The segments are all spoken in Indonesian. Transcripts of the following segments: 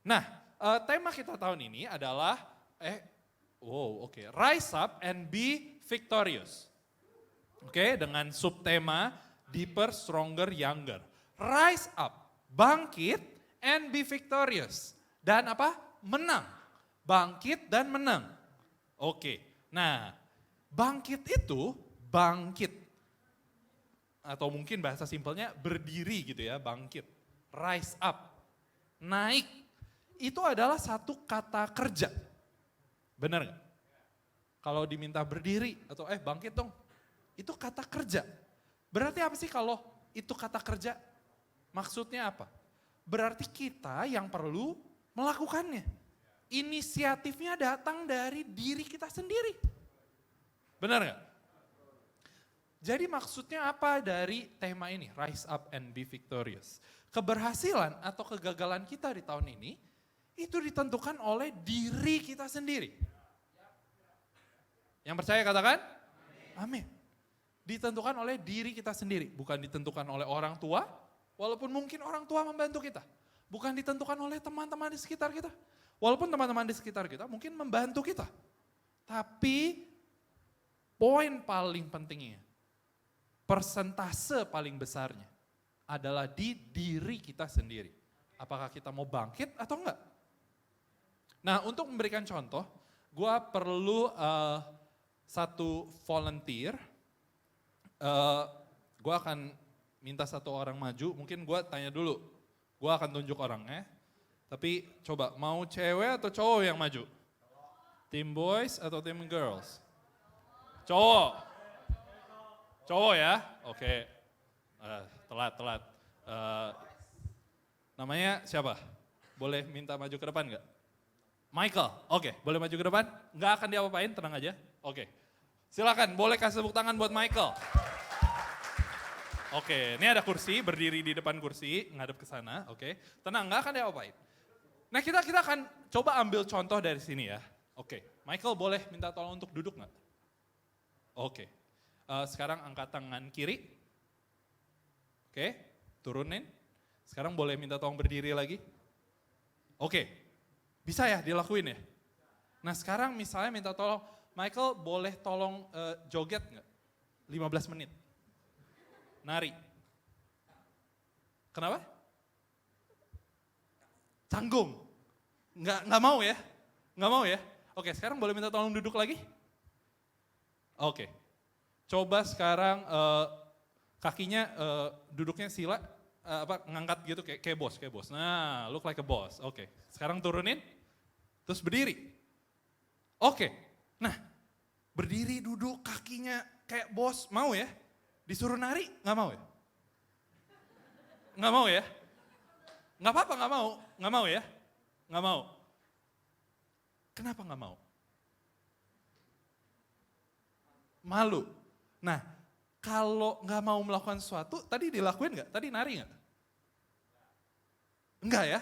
Nah, tema kita tahun ini adalah, Rise up and be victorious. Oke, dengan subtema Deeper, Stronger, Younger. Rise up, bangkit and be victorious. Dan apa? Menang. Bangkit dan menang. Oke, nah bangkit itu bangkit. Atau mungkin bahasa simpelnya berdiri gitu ya, bangkit. Rise up, naik. Itu adalah satu kata kerja. Benar nggak? Kalau diminta berdiri atau bangkit dong, itu kata kerja. Berarti apa sih kalau itu kata kerja? Maksudnya apa? Berarti kita yang perlu melakukannya. Inisiatifnya datang dari diri kita sendiri. Benar nggak? Jadi maksudnya apa dari tema ini? Rise up and be victorious. Keberhasilan atau kegagalan kita di tahun ini, itu ditentukan oleh diri kita sendiri. Yang percaya katakan? Amin. Ditentukan oleh diri kita sendiri, bukan ditentukan oleh orang tua, walaupun mungkin orang tua membantu kita. Bukan ditentukan oleh teman-teman di sekitar kita, walaupun teman-teman di sekitar kita mungkin membantu kita. Tapi poin paling pentingnya, persentase paling besarnya adalah di diri kita sendiri. Apakah kita mau bangkit atau enggak? Nah, untuk memberikan contoh, gue perlu satu volunteer. Gue akan minta satu orang maju, mungkin gue tanya dulu, gue akan tunjuk orangnya. Tapi coba, mau cewek atau cowok yang maju? Team boys atau team girls? Cowok. Cowok ya? Oke. Telat. Namanya siapa? Boleh minta maju ke depan nggak? Michael. Oke, boleh maju ke depan? Nggak akan diapa-apain, tenang aja. Oke. Silakan, boleh kasih tepuk tangan buat Michael. Oke, ini ada kursi, berdiri di depan kursi, ngadep ke sana, oke. Tenang, nggak akan diapa-apain. Nah kita akan coba ambil contoh dari sini ya. Oke, Michael boleh minta tolong untuk duduk nggak? Oke, sekarang angkat tangan kiri. Oke, turunin. Sekarang boleh minta tolong berdiri lagi. Oke, bisa ya dilakuin ya? Nah sekarang misalnya minta tolong, Michael boleh tolong joget nggak? 15 menit. Nari. Kenapa? Canggung. Nggak mau ya? Nggak mau ya? Oke, sekarang boleh minta tolong duduk lagi? Oke. Coba sekarang kakinya duduknya sila, ngangkat gitu kayak bos. Nah, look like a boss. Oke. Sekarang turunin, terus berdiri. Oke. Nah, berdiri duduk kakinya kayak bos, mau ya? Disuruh nari, nggak mau ya? Nggak mau ya? Nggak apa-apa nggak mau ya? Nggak mau. Kenapa nggak mau? Malu. Nah, kalau nggak mau melakukan sesuatu, tadi dilakuin nggak? Tadi nari nggak? Enggak ya?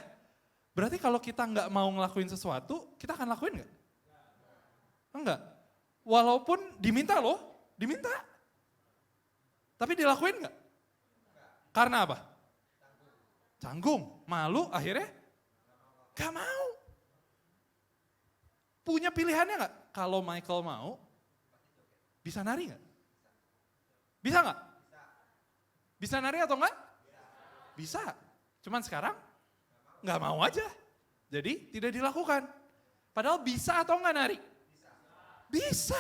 Berarti kalau kita nggak mau ngelakuin sesuatu, kita akan lakuin nggak? Enggak. Walaupun diminta loh, diminta. Tapi dilakuin nggak? Karena apa? Canggung, malu, akhirnya gak mau. Punya pilihannya nggak? Kalau Michael mau, bisa nari nggak? Bisa nggak? Bisa nari atau enggak? Bisa. Cuman sekarang nggak mau aja. Jadi tidak dilakukan. Padahal bisa atau enggak nari? Bisa.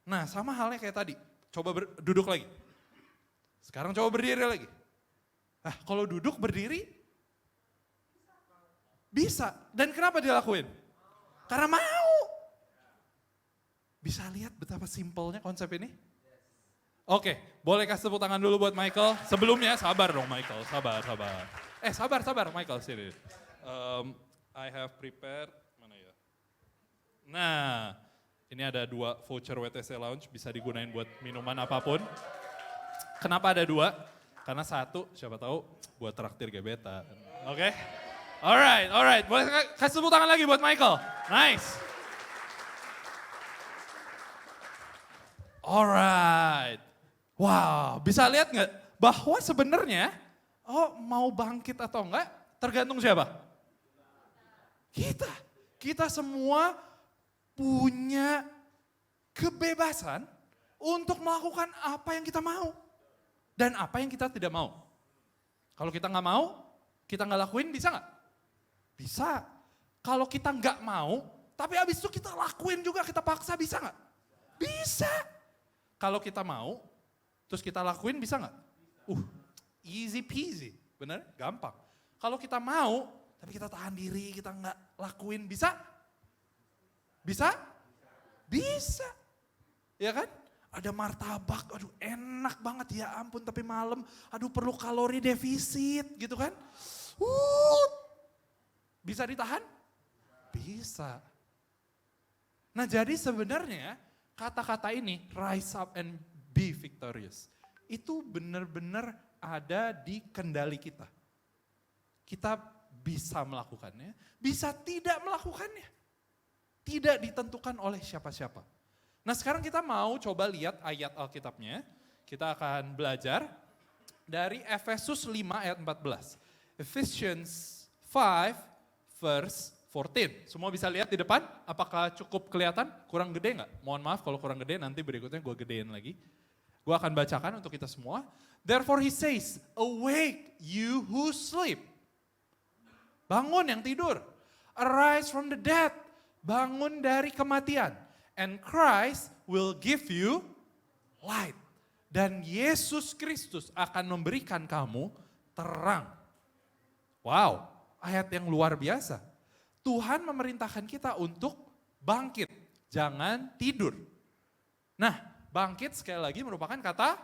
Nah sama halnya kayak tadi. Coba duduk lagi. Sekarang coba berdiri lagi. Nah kalau duduk berdiri, bisa. Dan kenapa dilakuin? Karena mau. Bisa lihat betapa simpelnya konsep ini? Oke, boleh kasih tepuk tangan dulu buat Michael. Sebelumnya sabar dong Michael, sabar. Sabar Michael, sini. I have prepared, mana ya? Nah, ini ada 2 voucher WTC Lounge, bisa digunain buat minuman apapun. Kenapa ada 2? Karena 1, siapa tahu buat traktir gebetan. Oke? Alright. Boleh kasih tepuk tangan lagi buat Michael. Nice. Alright. Wow, bisa lihat nggak bahwa sebenarnya mau bangkit atau enggak tergantung siapa? Kita semua punya kebebasan untuk melakukan apa yang kita mau. Dan apa yang kita tidak mau. Kalau kita nggak mau, kita nggak lakuin, bisa nggak? Bisa. Kalau kita nggak mau, tapi abis itu kita lakuin juga, kita paksa, bisa nggak? Bisa. Kalau kita mau, terus kita lakuin, bisa nggak? Easy peasy, benar? Gampang. Kalau kita mau, tapi kita tahan diri, kita nggak lakuin, bisa? Bisa? Bisa. Ya kan? Ada martabak, aduh enak banget ya ampun, tapi malam, aduh perlu kalori defisit gitu kan. Bisa ditahan? Bisa. Nah jadi sebenarnya kata-kata ini, rise up and be victorious, itu benar-benar ada di kendali kita. Kita bisa melakukannya, bisa tidak melakukannya. Tidak ditentukan oleh siapa-siapa. Nah sekarang kita mau coba lihat ayat Alkitabnya. Kita akan belajar dari Efesus 5 ayat 14. Ephesians 5 verse 14. Semua bisa lihat di depan? Apakah cukup kelihatan? Kurang gede nggak? Mohon maaf kalau kurang gede, nanti berikutnya gue gedein lagi. Gue akan bacakan untuk kita semua. Therefore he says, awake you who sleep. Bangun yang tidur. Arise from the dead. Bangun dari kematian. And Christ will give you light. Dan Yesus Kristus akan memberikan kamu terang. Wow, ayat yang luar biasa. Tuhan memerintahkan kita untuk bangkit, jangan tidur. Nah, bangkit sekali lagi merupakan kata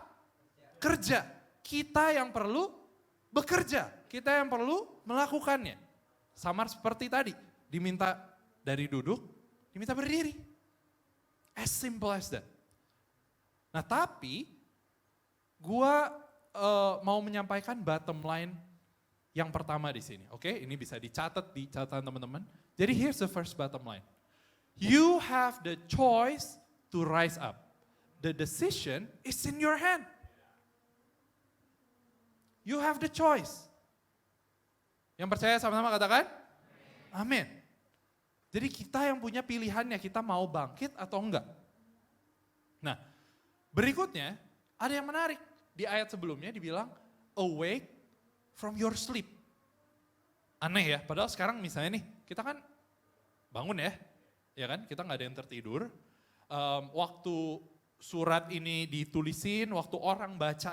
kerja. Kita yang perlu bekerja, kita yang perlu melakukannya. Sama seperti tadi, diminta dari duduk, diminta berdiri. As simple as that. Nah tapi, gua mau menyampaikan bottom line yang pertama di sini. Oke, ini bisa dicatat di catatan teman-teman. Jadi here's the first bottom line. You have the choice to rise up. The decision is in your hand. You have the choice. Yang percaya sama-sama katakan? Amin. Jadi kita yang punya pilihannya, kita mau bangkit atau enggak. Nah, berikutnya ada yang menarik. Di ayat sebelumnya dibilang, awake from your sleep. Aneh ya, padahal sekarang misalnya nih, kita kan bangun ya kan? Kita nggak ada yang tertidur. Waktu surat ini ditulisin, waktu orang baca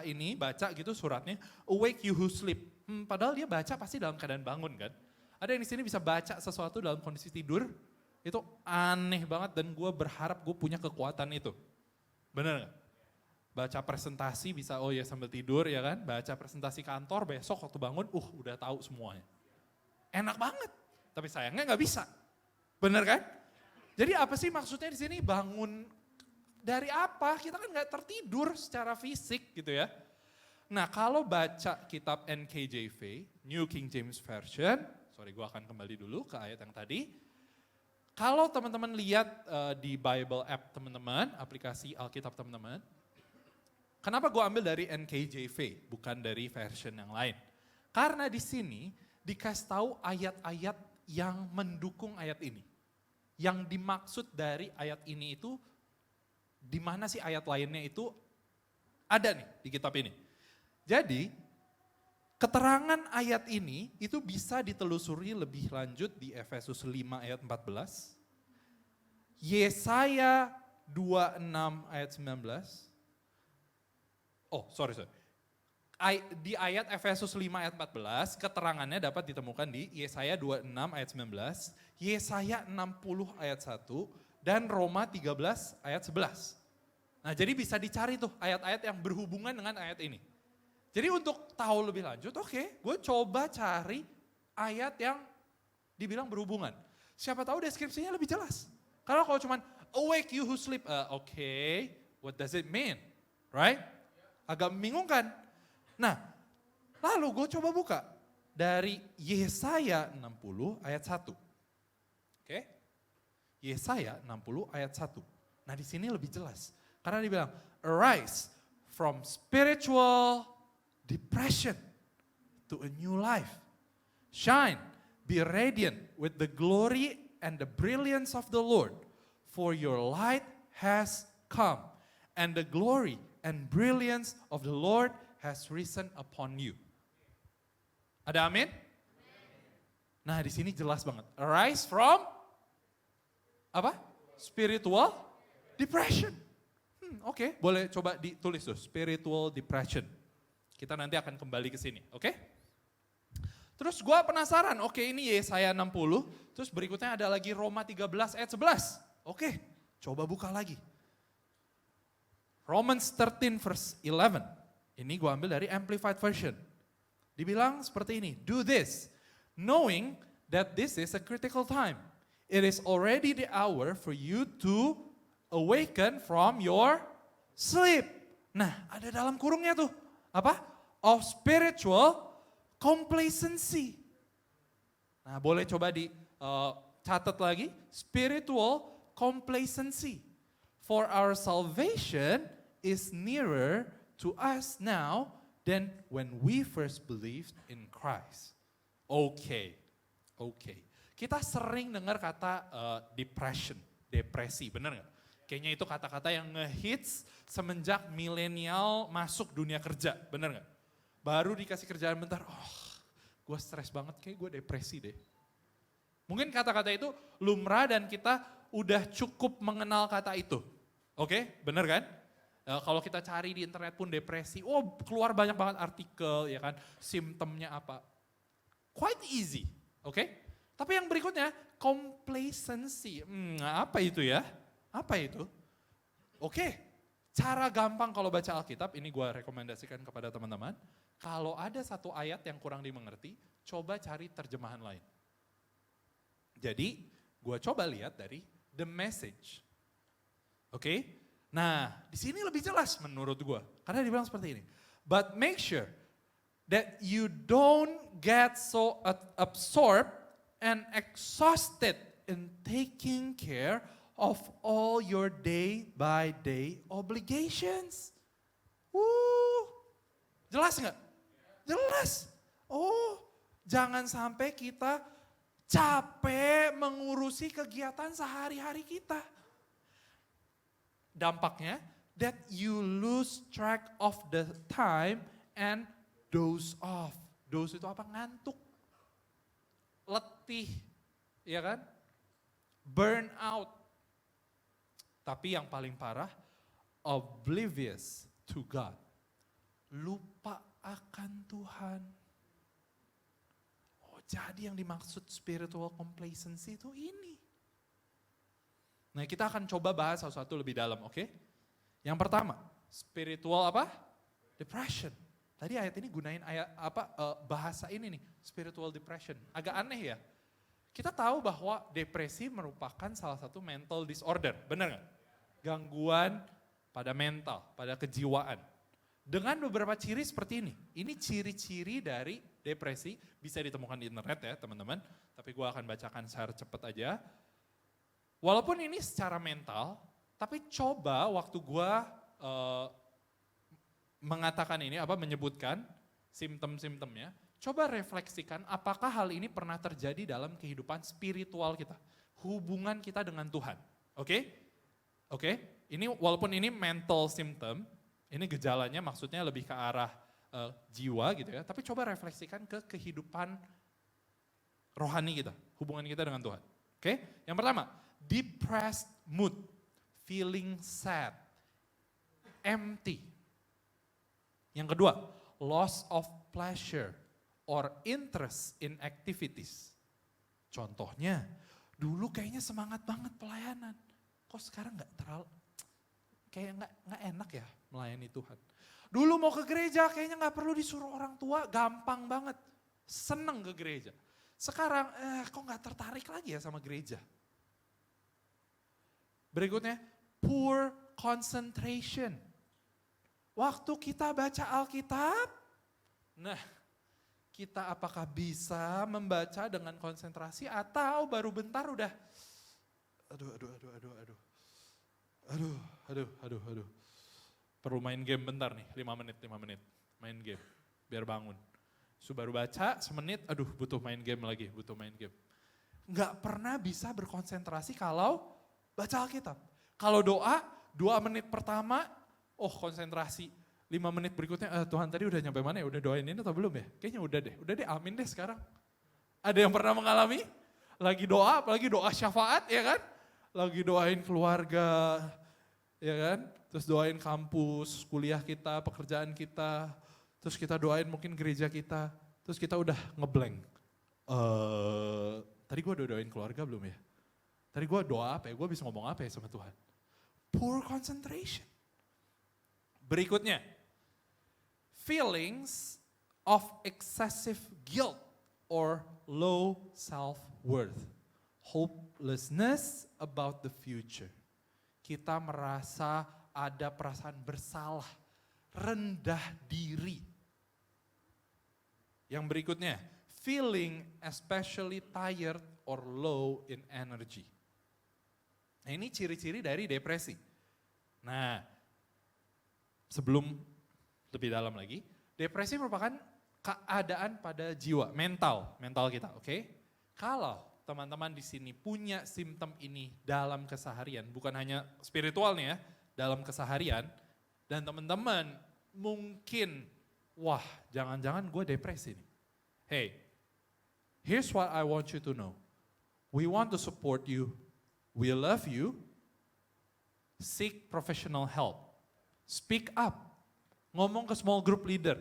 gitu suratnya, awake you who sleep. Padahal dia baca pasti dalam keadaan bangun kan. Ada yang di sini bisa baca sesuatu dalam kondisi tidur, itu aneh banget dan gue berharap gue punya kekuatan itu. Bener gak? Baca presentasi bisa sambil tidur ya kan, baca presentasi kantor besok waktu bangun, udah tahu semuanya. Enak banget, tapi sayangnya gak bisa. Bener kan? Jadi apa sih maksudnya di sini bangun dari apa? Kita kan gak tertidur secara fisik gitu ya. Nah kalau baca kitab NKJV, New King James Version, gue akan kembali dulu ke ayat yang tadi. Kalau teman-teman lihat di Bible app teman-teman, aplikasi Alkitab teman-teman, kenapa gue ambil dari NKJV, bukan dari version yang lain? Karena di sini dikasih tahu ayat-ayat yang mendukung ayat ini. Yang dimaksud dari ayat ini itu, di mana sih ayat lainnya itu ada nih di kitab ini. Jadi, keterangan ayat ini itu bisa ditelusuri lebih lanjut di Efesus 5 ayat 14, Yesaya 26 ayat 19, di ayat Efesus 5 ayat 14 keterangannya dapat ditemukan di Yesaya 26 ayat 19, Yesaya 60 ayat 1, dan Roma 13 ayat 11. Nah jadi bisa dicari tuh ayat-ayat yang berhubungan dengan ayat ini. Jadi untuk tahu lebih lanjut, gue coba cari ayat yang dibilang berhubungan. Siapa tahu deskripsinya lebih jelas. Karena kalau cuman awake you who sleep, what does it mean? Right? Agak membingungkan. Nah, lalu gue coba buka dari Yesaya 60 ayat 1. Yesaya 60 ayat 1. Nah di sini lebih jelas. Karena dibilang, arise from spiritual depression to a new life. Shine be radiant with the glory and the brilliance of the Lord, for your light has come, and the glory and brilliance of the Lord has risen upon you. Ada amin? Nah, di sini jelas banget. Arise from apa? Spiritual depression. Oke, boleh coba ditulis tuh, spiritual depression. Kita nanti akan kembali ke sini, oke? Terus gue penasaran, oke ini Yesaya 60, terus berikutnya ada lagi Roma 13 ayat 11. Oke, coba buka lagi. Romans 13 verse 11. Ini gue ambil dari Amplified Version. Dibilang seperti ini, do this, knowing that this is a critical time. It is already the hour for you to awaken from your sleep. Nah, ada dalam kurungnya tuh, apa? Of spiritual complacency. Nah, boleh coba catat lagi, spiritual complacency. For our salvation is nearer to us now than when we first believed in Christ. Oke. Kita sering dengar kata depresi, benar nggak? Kayaknya itu kata-kata yang ngehits semenjak milenial masuk dunia kerja, benar nggak? Baru dikasih kerjaan bentar, gue stres banget, kayak gue depresi deh. Mungkin kata-kata itu lumrah dan kita udah cukup mengenal kata itu. Oke, benar kan? Kalau kita cari di internet pun depresi, keluar banyak banget artikel, ya kan, simptomnya apa. Quite easy, oke? Tapi yang berikutnya, complacency. Apa itu ya? Apa itu? Oke, cara gampang kalau baca Alkitab, ini gue rekomendasikan kepada teman-teman. Kalau ada satu ayat yang kurang dimengerti, coba cari terjemahan lain. Jadi, gue coba lihat dari The Message. Oke? Nah, di sini lebih jelas menurut gue. Karena dibilang seperti ini. But make sure that you don't get so absorbed and exhausted in taking care of all your day-by-day obligations. Jelas nggak? Jelas. Jangan sampai kita capek mengurusi kegiatan sehari-hari kita. Dampaknya, that you lose track of the time and doze off. Doze itu apa? Ngantuk. Letih, ya kan? Burn out. Tapi yang paling parah, oblivious to God. Lupa akan Tuhan. Jadi yang dimaksud spiritual complacency itu ini. Nah, kita akan coba bahas satu-satu lebih dalam, oke? Yang pertama, spiritual apa? Depression. Tadi ayat ini gunain bahasa ini nih, spiritual depression. Agak aneh ya. Kita tahu bahwa depresi merupakan salah satu mental disorder, benar nggak? Gangguan pada mental, pada kejiwaan. Dengan beberapa ciri seperti ini. Ini ciri-ciri dari depresi, bisa ditemukan di internet ya teman-teman. Tapi gue akan bacakan secara cepat aja. Walaupun ini secara mental, tapi coba waktu gue mengatakan ini, menyebutkan simptom-simptomnya, coba refleksikan apakah hal ini pernah terjadi dalam kehidupan spiritual kita, hubungan kita dengan Tuhan. Oke? Ini walaupun ini mental symptom, ini gejalanya maksudnya lebih ke arah jiwa gitu ya, tapi coba refleksikan ke kehidupan rohani kita, hubungan kita dengan Tuhan. Oke? Yang pertama, depressed mood, feeling sad, empty. Yang kedua, loss of pleasure or interest in activities. Contohnya, dulu kayaknya semangat banget pelayanan. Kok sekarang kayak nggak enak ya melayani Tuhan. Dulu mau ke gereja kayaknya nggak perlu disuruh orang tua, gampang banget. Seneng ke gereja. Sekarang kok nggak tertarik lagi ya sama gereja. Berikutnya, poor concentration. Waktu kita baca Alkitab, kita apakah bisa membaca dengan konsentrasi atau baru bentar udah, aduh. Perlu main game bentar nih, 5 menit, main game, biar bangun. baru baca semenit, aduh butuh main game lagi, butuh main game. Nggak pernah bisa berkonsentrasi kalau baca Alkitab. Kalau doa, 2 menit pertama, konsentrasi. 5 menit berikutnya, Tuhan tadi udah nyampe mana ya, udah doain ini atau belum ya? Kayaknya udah deh, amin deh sekarang. Ada yang pernah mengalami? Lagi doa, apalagi doa syafaat ya kan? Lagi doain keluarga, ya kan? Terus doain kampus, kuliah kita, pekerjaan kita. Terus kita doain mungkin gereja kita. Terus kita udah ngeblank. Tadi gue udah doain keluarga belum ya? Tadi gue doa apa ya? Gue bisa ngomong apa ya sama Tuhan? Poor concentration. Berikutnya, feelings of excessive guilt or low self-worth. Hopelessness about the future. Kita merasa ada perasaan bersalah, rendah diri. Yang berikutnya, feeling especially tired or low in energy. Nah ini ciri-ciri dari depresi. Nah, sebelum lebih dalam lagi, depresi merupakan keadaan pada jiwa, mental kita, oke? Kalau teman-teman di sini punya simptom ini dalam keseharian, bukan hanya spiritual nih ya, dalam keseharian, dan teman-teman mungkin, wah jangan-jangan gue depresi nih. Hey, here's what I want you to know. We want to support you. We love you. Seek professional help. Speak up. Ngomong ke small group leader.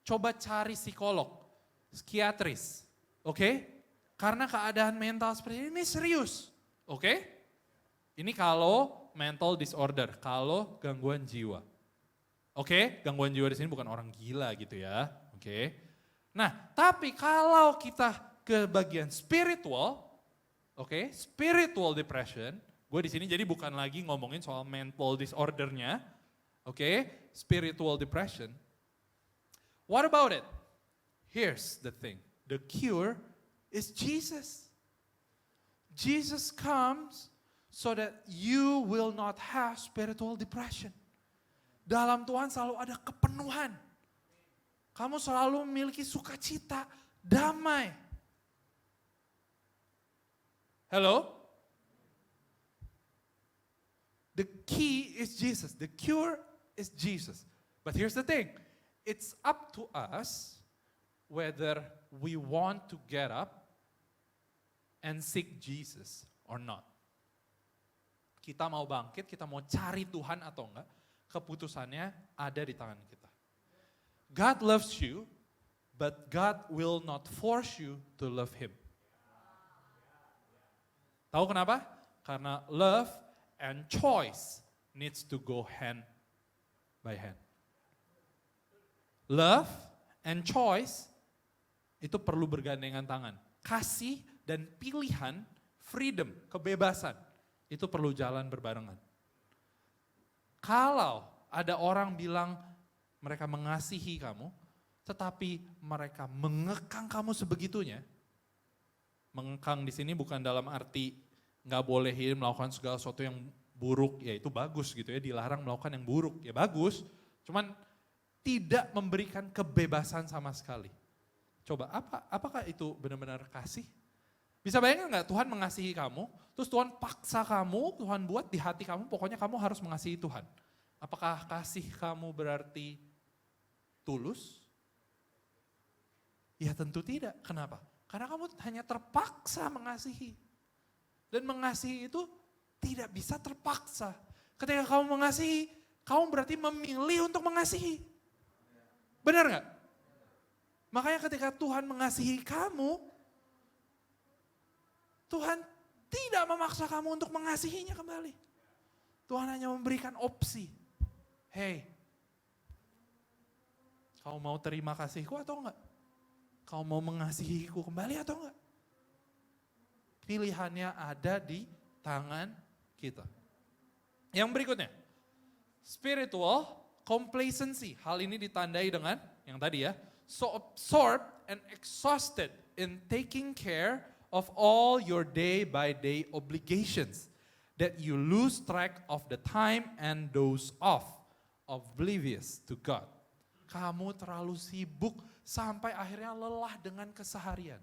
Coba cari psikolog, psikiatris. Oke? Karena keadaan mental seperti ini serius. Oke? Ini kalau mental disorder, kalau gangguan jiwa. Oke? Gangguan jiwa di sini bukan orang gila gitu ya. Oke? Nah, tapi kalau kita ke bagian spiritual, spiritual depression, gue di sini jadi bukan lagi ngomongin soal mental disordernya, spiritual depression. What about it? Here's the thing, the cure is Jesus. Jesus comes so that you will not have spiritual depression. Dalam Tuhan selalu ada kepenuhan. Kamu selalu memiliki sukacita, damai. Hello? The key is Jesus. The cure is Jesus. But here's the thing. It's up to us whether we want to get up and seek Jesus or not. Kita mau bangkit, kita mau cari Tuhan atau enggak, keputusannya ada di tangan kita. God loves you, but God will not force you to love Him. Tahu kenapa? Karena love and choice needs to go hand by hand. Love and choice itu perlu bergandengan tangan. Kasih dan pilihan, freedom, kebebasan, itu perlu jalan berbarengan. Kalau ada orang bilang mereka mengasihi kamu, tetapi mereka mengekang kamu sebegitunya. Mengekang di sini bukan dalam arti nggak bolehin melakukan segala sesuatu yang buruk, ya itu bagus gitu ya, dilarang melakukan yang buruk, ya bagus. Cuman tidak memberikan kebebasan sama sekali. Coba, apakah itu benar-benar kasih? Bisa bayangin nggak Tuhan mengasihi kamu, terus Tuhan paksa kamu, Tuhan buat di hati kamu, pokoknya kamu harus mengasihi Tuhan. Apakah kasih kamu berarti tulus? Ya tentu tidak. Kenapa? Karena kamu hanya terpaksa mengasihi. Dan mengasihi itu tidak bisa terpaksa. Ketika kamu mengasihi, kamu berarti memilih untuk mengasihi. Benar gak? Makanya ketika Tuhan mengasihi kamu, Tuhan tidak memaksa kamu untuk mengasihinya kembali. Tuhan hanya memberikan opsi. Hey, kau mau terima kasihku atau enggak? Kau mau mengasihiku kembali atau enggak? Pilihannya ada di tangan kita. Yang berikutnya, spiritual complacency. Hal ini ditandai dengan yang tadi ya, so absorbed and exhausted in taking care of all your day by day obligations that you lose track of the time and doze off, oblivious to God. Kamu terlalu sibuk sampai akhirnya lelah dengan keseharian.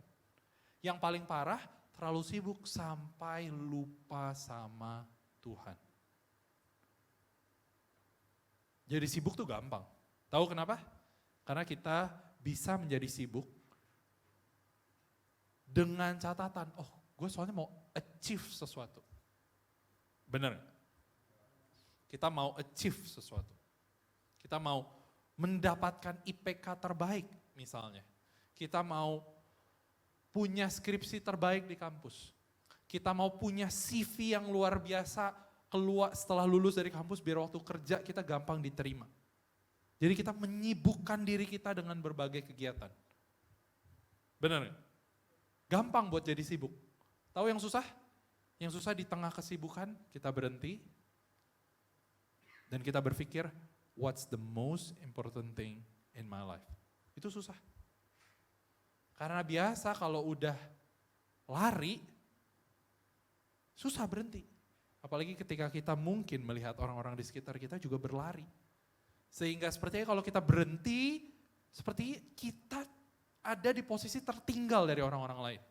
Yang paling parah, terlalu sibuk sampai lupa sama Tuhan. Jadi sibuk tuh gampang. Tahu kenapa? Karena kita bisa menjadi sibuk dengan catatan, oh gue soalnya mau achieve sesuatu. Bener gak? Kita mau achieve sesuatu. Kita mau mendapatkan IPK terbaik misalnya. Kita mau punya skripsi terbaik di kampus. Kita mau punya CV yang luar biasa keluar setelah lulus dari kampus biar waktu kerja kita gampang diterima. Jadi kita menyibukkan diri kita dengan berbagai kegiatan. Benar gak? Gampang buat jadi sibuk. Tahu yang susah? Yang susah di tengah kesibukan kita berhenti dan kita berpikir, what's the most important thing in my life? Itu susah. Karena biasa kalau udah lari, susah berhenti. Apalagi ketika kita mungkin melihat orang-orang di sekitar kita juga berlari. Sehingga sepertinya kalau kita berhenti, seperti kita ada di posisi tertinggal dari orang-orang lain.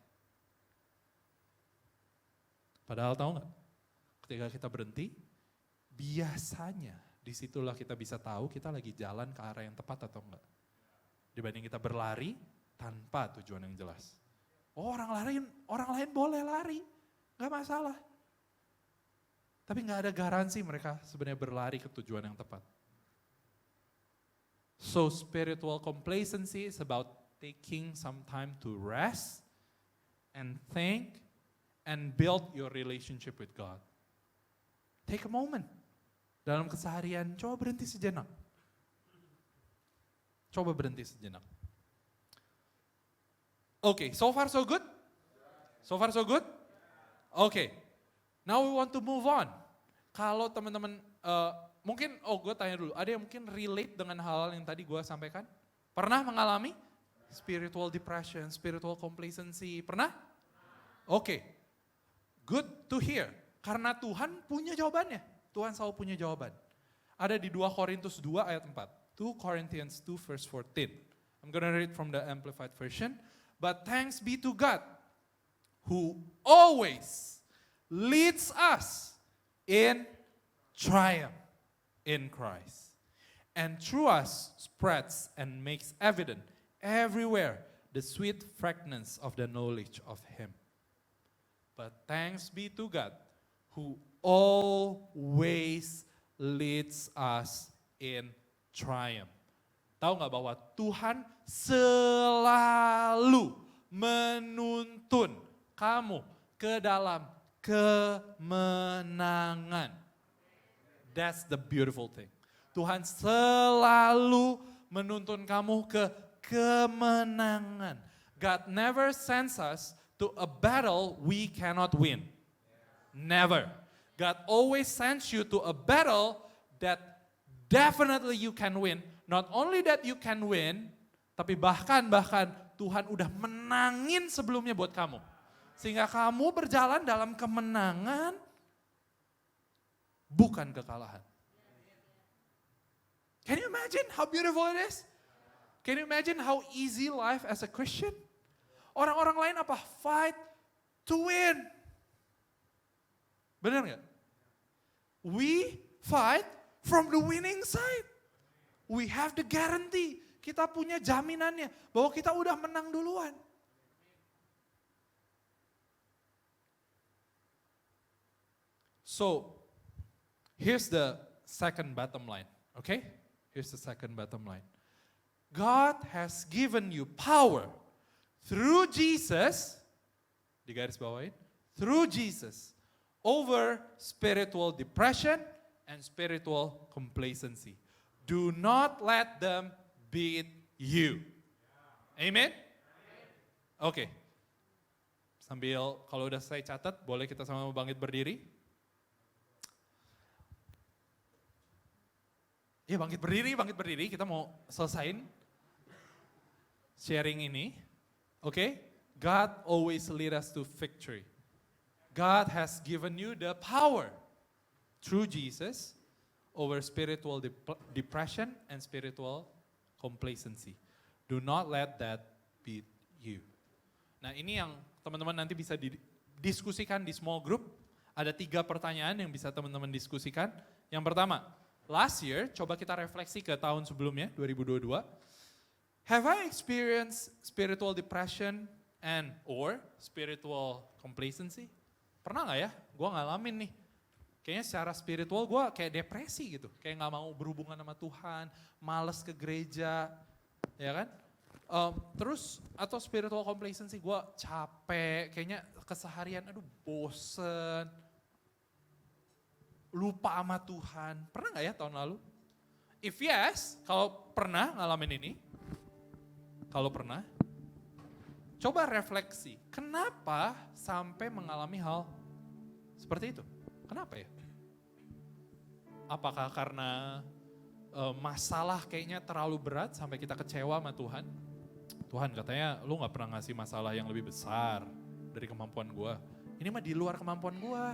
Padahal tahu nggak? Ketika kita berhenti, biasanya disitulah kita bisa tahu kita lagi jalan ke arah yang tepat atau enggak. Dibanding kita berlari tanpa tujuan yang jelas. Oh, orang lain boleh lari, nggak masalah. Tapi nggak ada garansi mereka sebenarnya berlari ke tujuan yang tepat. So spiritual complacency is about taking some time to rest and think and build your relationship with God. Take a moment. Dalam keseharian, coba berhenti sejenak. Coba berhenti sejenak. Okay, so far so good? So far so good? Okay, now we want to move on. Kalau teman-teman, mungkin, gue tanya dulu, ada yang mungkin relate dengan hal-hal yang tadi gue sampaikan? Pernah mengalami spiritual depression, spiritual complacency, pernah? Okay, good to hear. Karena Tuhan punya jawabannya. Tuhan selalu punya jawaban. Ada di 2 Korintus 2 ayat 4. 2 Corinthians 2 verse 14. I'm gonna read from the Amplified Version. But thanks be to God who always leads us in triumph in Christ. And through us spreads and makes evident everywhere the sweet fragrance of the knowledge of Him. But thanks be to God who always leads us in triumph. Tahu nggak bahwa Tuhan selalu menuntun kamu ke dalam kemenangan. That's the beautiful thing. Tuhan selalu menuntun kamu ke kemenangan. God never sends us to a battle we cannot win. Never. God always sends you to a battle that definitely you can win. Not only that you can win, tapi bahkan Tuhan udah menangin sebelumnya buat kamu. Sehingga kamu berjalan dalam kemenangan, bukan kekalahan. Can you imagine how beautiful it is? Can you imagine how easy life as a Christian? Orang-orang lain apa? Fight to win. Benar nggak? We fight from the winning side. We have the guarantee. Kita punya jaminannya bahwa kita udah menang duluan. So, here's the second bottom line, okay? Here's the second bottom line. God has given you power through Jesus, di garis bawain, through Jesus, over spiritual depression and spiritual complacency. Do not let them beat you. Amen? Oke. Sambil kalau udah saya catat, boleh kita sama bangkit berdiri? Ya bangkit berdiri, kita mau selesain sharing ini. Oke? God always lead us to victory. God has given you the power through Jesus over spiritual depression and spiritual complacency. Do not let that beat you. Nah ini yang teman-teman nanti bisa didiskusikan di small group. Ada 3 pertanyaan yang bisa teman-teman diskusikan. Yang pertama, last year, coba kita refleksi ke tahun sebelumnya, 2022. Have I experienced spiritual depression and or spiritual complacency? Pernah gak ya? Gue ngalamin nih. Kayaknya secara spiritual gue kayak depresi gitu. Kayak gak mau berhubungan sama Tuhan, males ke gereja, ya kan? Terus atau spiritual complacency, gue capek, kayaknya keseharian aduh bosen. Lupa sama Tuhan. Pernah gak ya tahun lalu? If yes, kalau pernah ngalamin ini, kalau pernah, coba refleksi. Kenapa sampai mengalami hal seperti itu? Kenapa ya? Apakah karena masalah kayaknya terlalu berat sampai kita kecewa sama Tuhan? Tuhan katanya lu gak pernah ngasih masalah yang lebih besar dari kemampuan gue. Ini mah di luar kemampuan gue.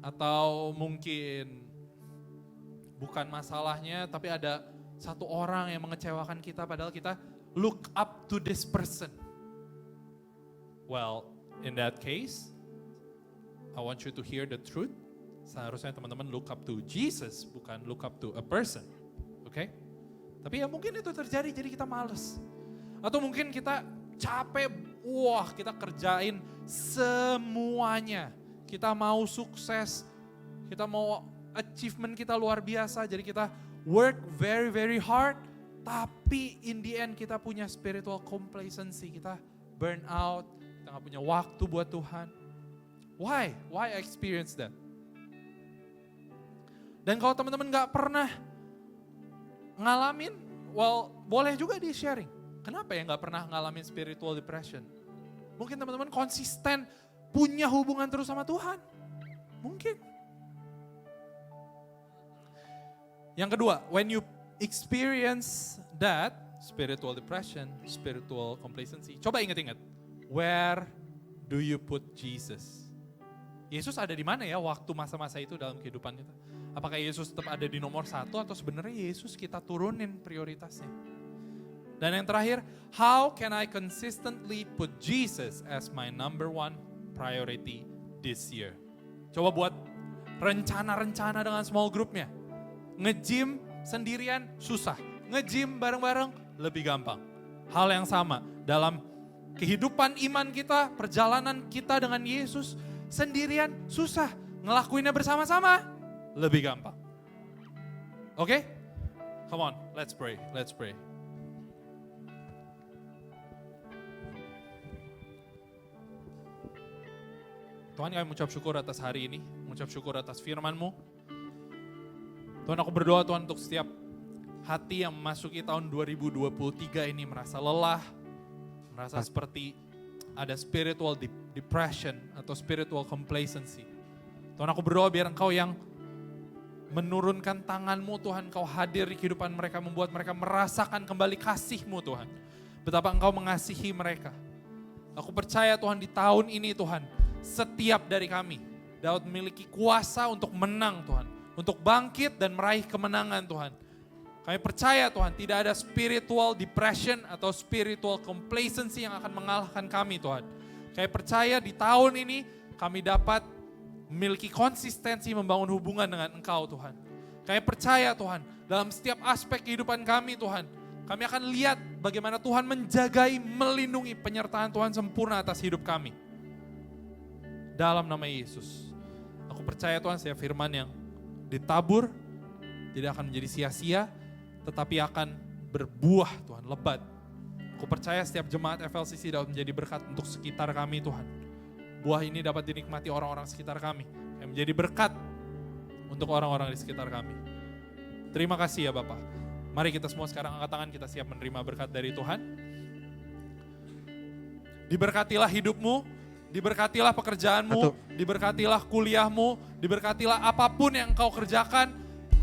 Atau mungkin bukan masalahnya tapi ada satu orang yang mengecewakan kita padahal kita look up to this person. Well, in that case, I want you to hear the truth. Seharusnya teman-teman look up to Jesus, bukan look up to a person. Oke? Tapi ya mungkin itu terjadi jadi kita males. Atau mungkin kita capek, wah kita kerjain semuanya. Kita mau sukses, kita mau achievement kita luar biasa, jadi kita work very very hard, tapi in the end kita punya spiritual complacency, kita burn out, kita gak punya waktu buat Tuhan. Why? Why I experience that? Dan kalau teman-teman gak pernah ngalamin, well boleh juga di sharing. Kenapa ya gak pernah ngalamin spiritual depression? Mungkin teman-teman konsisten punya hubungan terus sama Tuhan. Mungkin. Yang kedua, when you experience that, spiritual depression, spiritual complacency, coba ingat-ingat, where do you put Jesus? Yesus ada di mana ya waktu masa-masa itu dalam kehidupan kita? Apakah Yesus tetap ada di nomor 1 atau sebenarnya Yesus kita turunin prioritasnya? Dan yang terakhir, how can I consistently put Jesus as my number 1 priority this year? Coba buat rencana-rencana dengan small groupnya. Nge-gym sendirian susah, nge-gym bareng-bareng lebih gampang. Hal yang sama dalam kehidupan iman kita, perjalanan kita dengan Yesus, sendirian susah, ngelakuinnya bersama-sama lebih gampang. Oke? Come on, let's pray, let's pray. Tuhan, kami mengucap syukur atas hari ini, mengucap syukur atas firman-Mu. Tuhan, aku berdoa Tuhan untuk setiap hati yang memasuki tahun 2023 ini merasa lelah, merasa seperti ada spiritual depression atau spiritual complacency. Tuhan, aku berdoa biar Engkau yang menurunkan tangan-Mu Tuhan, Engkau hadir di kehidupan mereka, membuat mereka merasakan kembali kasih-Mu Tuhan. Betapa Engkau mengasihi mereka. Aku percaya Tuhan di tahun ini Tuhan, setiap dari kami dapat memiliki kuasa untuk menang Tuhan. Untuk bangkit dan meraih kemenangan Tuhan. Kami percaya Tuhan tidak ada spiritual depression atau spiritual complacency yang akan mengalahkan kami Tuhan. Kami percaya di tahun ini kami dapat memiliki konsistensi membangun hubungan dengan Engkau Tuhan. Kami percaya Tuhan dalam setiap aspek kehidupan kami Tuhan. Kami akan lihat bagaimana Tuhan menjagai, melindungi penyertaan Tuhan sempurna atas hidup kami. Dalam nama Yesus. Aku percaya Tuhan setiap firman yang ditabur tidak akan menjadi sia-sia, tetapi akan berbuah Tuhan, lebat. Aku percaya setiap jemaat FLCC dapat menjadi berkat untuk sekitar kami Tuhan. Buah ini dapat dinikmati orang-orang sekitar kami, yang menjadi berkat untuk orang-orang di sekitar kami. Terima kasih ya Bapak. Mari kita semua sekarang angkat tangan, kita siap menerima berkat dari Tuhan. Diberkatilah hidupmu, diberkatilah pekerjaanmu, diberkatilah kuliahmu, diberkatilah apapun yang engkau kerjakan,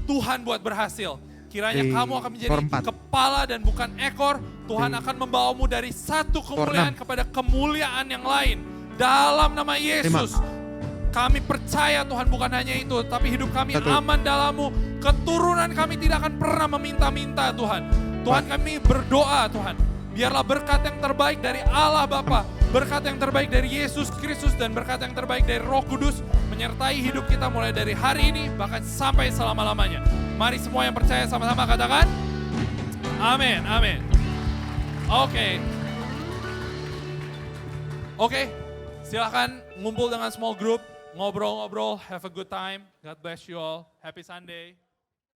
Tuhan buat berhasil. Kiranya kamu akan menjadi kepala dan bukan ekor. Tuhan akan membawamu dari satu kemuliaan kepada kemuliaan yang lain. Dalam nama Yesus, kami percaya Tuhan bukan hanya itu, tapi hidup kami aman dalam-Mu. Keturunan kami tidak akan pernah meminta-minta Tuhan. Tuhan kami berdoa Tuhan, biarlah berkat yang terbaik dari Allah Bapa, berkat yang terbaik dari Yesus Kristus, dan berkat yang terbaik dari Roh Kudus menyertai hidup kita mulai dari hari ini, bahkan sampai selama-lamanya. Mari semua yang percaya sama-sama katakan, amin, amin. Oke, silakan ngumpul dengan small group, ngobrol-ngobrol, have a good time. God bless you all. Happy Sunday.